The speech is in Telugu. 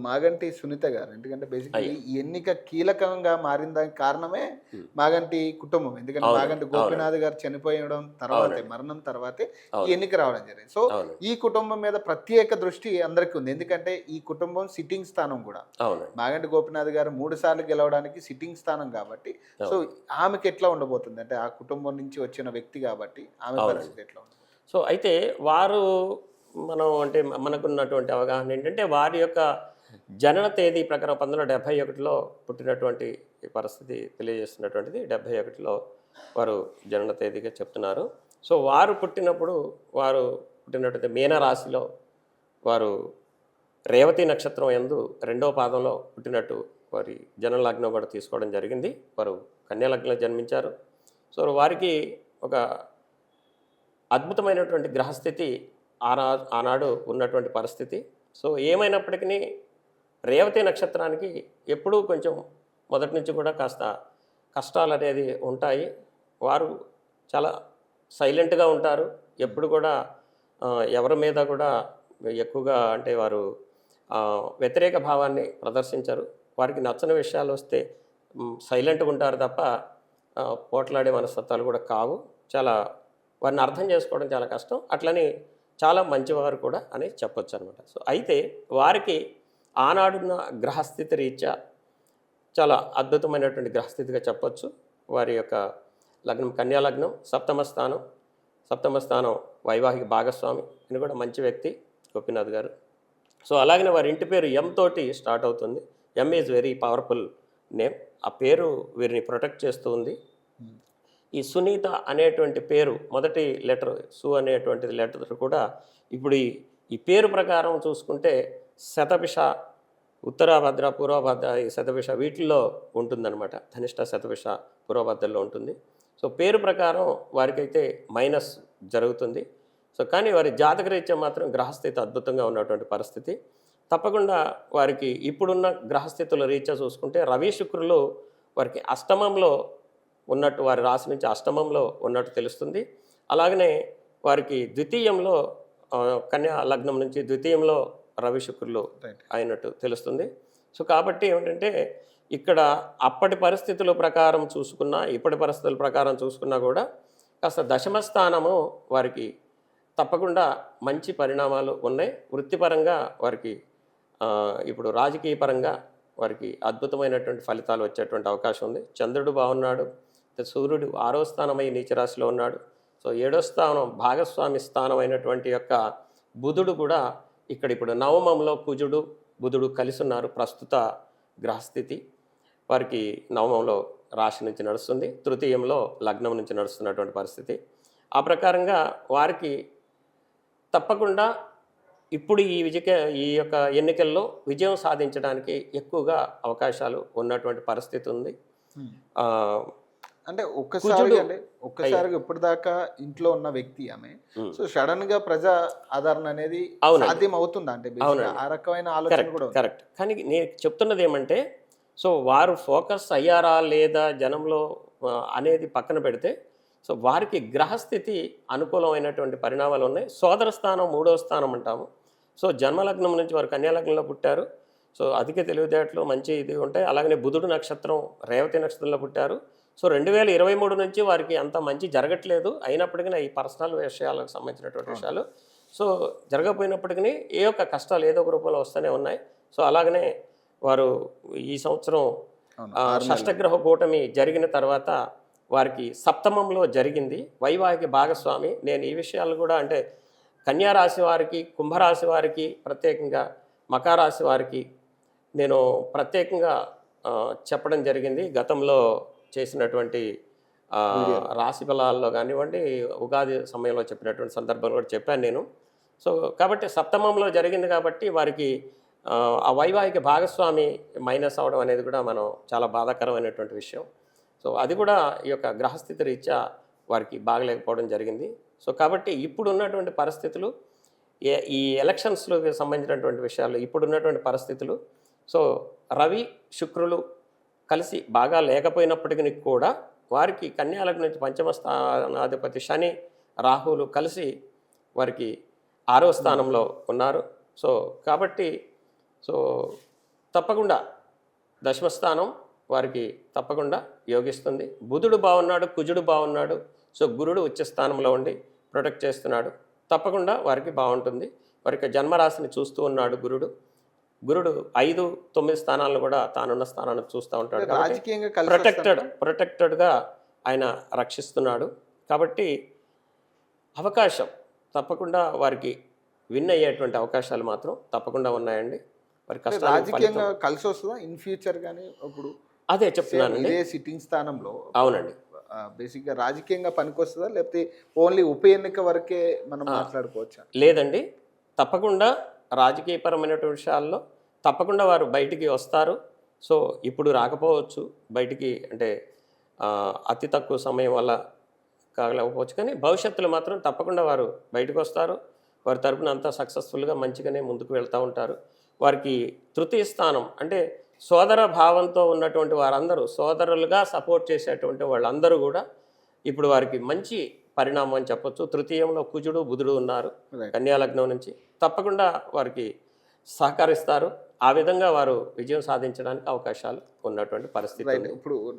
మాగంటి సునీత గారు. ఎందుకంటే బేసిక్‌లీ అయ్యో! ఈ ఎన్నిక కీలకంగా మారిన దానికి కారణమే హ్మ్. మాగంటి కుటుంబం. ఎందుకంటే అవునండి. మాగంటి అవునండి. గోపీనాథ్ గారు చనిపోయడం తర్వాతే, అవునండి. మరణం తర్వాతే ఈ అవునండి. ఎన్నిక రావడం జరిగింది. సో, అవునండి. ఈ కుటుంబం మీద ప్రత్యేక దృష్టి అందరికి ఉంది. ఎందుకంటే ఈ కుటుంబం సిట్టింగ్ స్థానం గూడా. అవునండి. మాగంటి గోపీనాథ్ గారు 3 సార్లు గెలవడానికి సిట్టింగ్ స్థానం గాబట్టి, సో, అవును. ఆమెకెట్లా ఉండబోతుంది? అంటే ఆ కుటుంబం నుంచి వచ్చిన వ్యక్తి గాబట్టి ఆమె అవునండి. పరిస్థితి ఎట్లా ఉండబోతుంది? సో, అయితే వారు మనం అంటే మనకున్నటువంటి అవగాహన ఏంటంటే, వారి యొక్క జనన తేదీ ప్రకారం 1971లో పుట్టినటువంటి ఈ పరిస్థితి తెలియజేస్తున్నటువంటిది. 71లో వారు జనన తేదీగా చెప్తున్నారు. సో, వారు పుట్టినప్పుడు వారు పుట్టినటువంటి మీన రాశిలో వారు రేవతి నక్షత్రం యందు రెండవ పాదంలో పుట్టినట్టు వారి జనన లగ్నం కూడా తీసుకోవడం జరిగింది. వారు కన్యా లగ్నంలో జన్మించారు. సో, వారికి ఒక అద్భుతమైనటువంటి గ్రహస్థితి ఆనా ఆనాడు ఉన్నటువంటి పరిస్థితి. సో, ఏమైనప్పటికీ రేవతి నక్షత్రానికి ఎప్పుడూ కొంచెం మొదటి నుంచి కూడా కాస్త కష్టాలనేది ఉంటాయి. వారు చాలా సైలెంట్‌గా ఉంటారు. ఎప్పుడు కూడా ఎవరి మీద కూడా ఎక్కువగా అంటే వారు వ్యతిరేక భావాన్ని ప్రదర్శించరు. వారికి నచ్చని విషయాలొస్తే సైలెంట్‌గా ఉంటారు తప్ప పోట్లాడే మనస్తత్వాలు కూడా కావు. చాలా వారిని అర్థం చేసుకోవడం చాలా కష్టం. అట్లని చాలా మంచివారు కూడా అని చెప్పొచ్చనమాట. సో, అయితే వారికి ఆనాడున్న గ్రహస్థితి రీత్యా చాలా అద్భుతమైనటువంటి గ్రహస్థితిగా చెప్పొచ్చు. వారి యొక్క లగ్నం కన్యా లగ్నం, సప్తమ స్థానం వైవాహిక భాగస్వామి. ఈయన కూడా మంచి వ్యక్తి గోపీనాథ్ గారు. సో, అలాగనే వారి ఇంటి పేరు ఎం తోటి స్టార్ట్ అవుతుంది. ఎం ఈజ్ వెరీ పవర్‌ఫుల్ నేమ్. ఆ పేరు వీరిని ప్రొటెక్ట్ చేస్తూ ఉంది. హ్మ్. ఈ సునీత అనేటువంటి పేరు మొదటి లెటర్ సు అనేటువంటిది లెటర్ కూడా ఇప్పుడు ఈ పేరు ప్రకారం చూసుకుంటే శతభిష, ఉత్తరాభద్ర, పూర్వభద్ర, ఈ శతభిష వీటిల్లో ఉంటుందన్నమాట. ధనిష్ట, శతభిష, పూర్వభద్రలో ఉంటుంది. సో, పేరు ప్రకారం వారికైతే మైనస్ జరుగుతుంది. సో, కానీ వారి జాతకరీత్యా మాత్రం గ్రహస్థితి అద్భుతంగా ఉన్నటువంటి పరిస్థితి. తప్పకుండా వారికి ఇప్పుడున్న గ్రహస్థితుల రీత్యా చూసుకుంటే రవి, శుక్రులు వారికి అష్టమంలో ఉన్నట్టు, వారి రాశి నుంచి అష్టమంలో ఉన్నట్టు తెలుస్తుంది. అలాగనే వారికి ద్వితీయంలో కన్యా లగ్నం నుంచి ద్వితీయంలో రవి, శుక్రులు రైట్. అయినట్టు తెలుస్తుంది. సో, కాబట్టి ఏమిటంటే ఇక్కడ అప్పటి పరిస్థితుల ప్రకారం చూసుకున్నా, ఇప్పటి పరిస్థితుల ప్రకారం చూసుకున్నా కూడా కాస్త దశమ స్థానము వారికి తప్పకుండా మంచి పరిణామాలు ఉన్నాయి. వృత్తిపరంగా వారికి ఇప్పుడు రాజకీయ పరంగా వారికి అద్భుతమైనటువంటి ఫలితాలు వచ్చేటువంటి అవకాశం ఉంది. చంద్రుడు బాగున్నాడు. సూర్యుడు 6వ స్థానమై నీచరాశిలో ఉన్నాడు. సో, 7వ స్థానం భాగస్వామి స్థానం అయినటువంటి యొక్క బుధుడు కూడా ఇక్కడ ఇప్పుడు నవమంలో కుజుడు, బుధుడు కలిసి ఉన్నారు. ప్రస్తుత గ్రహస్థితి వారికి నవమంలో రాశి నుంచి నడుస్తుంది. తృతీయంలో లగ్నం నుంచి నడుస్తున్నటువంటి పరిస్థితి. ఆ ప్రకారంగా వారికి తప్పకుండా ఇప్పుడు ఈ యొక్క ఎన్నికల్లో విజయం సాధించడానికి ఎక్కువగా అవకాశాలు ఉన్నటువంటి పరిస్థితి ఉంది. హ్మ్. ఆహ్, అంటే కుజుడు ఒక్కసారిగా ఇప్పటిదాకా ఇంట్లో ఉన్న వ్యక్తి ఆమె. హ్మ్. సో, సడెన్‌గా ప్రజా ఆదరణ అనేది అవునండి. సాధ్యం అవుతుందా? అంటే బేసిక్‌గా అవునండి. ఆ రకమైన ఆలోచన కరెక్ట్. కూడా ఉంది. కరెక్ట్. కానీ నేను చెప్తున్నది ఏమంటే, సో, వారు ఫోకస్ అయ్యారా లేదా జనంలో అనేది పక్కన పెడితే, సో, వారికి గ్రహస్థితి అనుకూలమైనటువంటి పరిణామాలు ఉన్నాయి. సోదర స్థానం, 3వ స్థానం అంటాము. సో, జన్మలగ్నం నుంచి వారు కన్యా లగ్నంలో పుట్టారు. సో, అధిక తెలివితేటలు మంచి ఇది ఉంటాయి. అలాగనే బుధుడు నక్షత్రం రేవతి నక్షత్రంలో పుట్టారు. సో, 2023 నుంచి వారికి అంత మంచి జరగట్లేదు. అయినప్పటికీ ఈ పర్సనల్ విషయాలకు సంబంధించినటువంటి అవును. విషయాలు. సో, జరగకపోయినప్పటికీ ఏ ఒక్క కష్టాలు ఏదో ఒక రూపంలో వస్తూనే ఉన్నాయి. సో, అలాగనే వారు ఈ సంవత్సరం అవును. 6 నెలలు. షష్టగ్రహ కూటమి జరిగిన తర్వాత వారికి సప్తమంలో జరిగింది. వైవాహిక భాగస్వామి. నేను ఈ విషయాలు కూడా అంటే కన్యా రాశి వారికి, కుంభరాశి వారికి ప్రత్యేకంగా, మకర రాశి వారికి నేను ప్రత్యేకంగా చెప్పడం జరిగింది. గతంలో చేసినటువంటి వీడియోలో. రాశి ఫలాల్లో కానివ్వండి, ఉగాది సమయంలో చెప్పినటువంటి సందర్భంలో కూడా చెప్పాను నేను. సో, కాబట్టి సప్తమంలో జరిగింది కాబట్టి వారికి ఆ వైవాహిక భాగస్వామి మైనస్ అవ్వడం అనేది కూడా మనం చాలా బాధాకరమైనటువంటి విషయం. సో, అది కూడా ఈ యొక్క గ్రహస్థితి రీత్యా వారికి బాగలేకపోవడం జరిగింది. సో, కాబట్టి ఇప్పుడున్నటువంటి పరిస్థితులు ఈ ఎలక్షన్స్‌లోకి సంబంధించినటువంటి విషయాలు ఇప్పుడున్నటువంటి పరిస్థితులు, సో, రవి, శుక్రులు కలిసి బాగా లేకపోయినప్పటికీ కూడా వారికి కన్యా లగ్నం నుంచి పంచమ స్థానాధిపతి శని, రాహువులు కలిసి వారికి 6వ స్థానంలో ఉన్నారు. సో, కాబట్టి సో, తప్పకుండా దశమస్థానం వారికి తప్పకుండా యోగిస్తుంది. బుధుడు బాగున్నాడు, కుజుడు బాగున్నాడు. సో గురుడు ఉచ్చ స్థానంలో ఉండి ప్రొటెక్ట్ చేస్తున్నాడు. తప్పకుండా వారికి బాగుంటుంది. వారికి జన్మరాశిని చూస్తూ ఉన్నాడు గురుడు 5, 9 స్థానాలను కూడా తానున్న స్థానాన్ని చూస్తూ ఉంటాడు. రాజకీయంగా కలిసి ప్రొటెక్టెడ్గా ఆయన రక్షిస్తున్నాడు. కాబట్టి అవకాశం తప్పకుండా వారికి విన్ అయ్యేటువంటి అవకాశాలు మాత్రం తప్పకుండా ఉన్నాయండి. వారి కష్టాలకు రాజకీయంగా కలిసి వస్తుందా ఇన్ ఫ్యూచర్ కానీ ఇప్పుడు అదే చెప్తున్నానండి. ఇదే సిట్టింగ్ స్థానంలో అవునండి. బేసిక్గా రాజకీయంగా పనికొస్తుందా లేకపోతే ఓన్లీ ఉప ఎన్నిక వరకే మనం మాట్లాడుకోవచ్చా? లేదండి, తప్పకుండా రాజకీయపరమైనటువంటి విషయాల్లో తప్పకుండా వారు బయటికి వస్తారు. సో ఇప్పుడు రాకపోవచ్చు బయటికి, అంటే అతి తక్కువ సమయం వల్ల కాగలేకపోవచ్చు, కానీ భవిష్యత్తులో మాత్రం తప్పకుండా వారు బయటకు వస్తారు. వారి తరపున అంతా సక్సెస్ఫుల్గా మంచిగానే ముందుకు వెళ్తూ ఉంటారు. వారికి తృతీయ స్థానం అంటే సోదర భావంతో ఉన్నటువంటి వారందరూ, సోదరులుగా సపోర్ట్ చేసేటువంటి వాళ్ళందరూ కూడా ఇప్పుడు వారికి మంచి పరిణామం అని చెప్పొచ్చు. తృతీయంలో కుజుడు బుధుడు ఉన్నారు కన్యా లగ్నం నుంచి. తప్పకుండా వారికి సహకరిస్తారు. ఆ విధంగా వారు విజయం సాధించడానికి అవకాశాలు ఉన్నటువంటి పరిస్థితి. ఇప్పుడు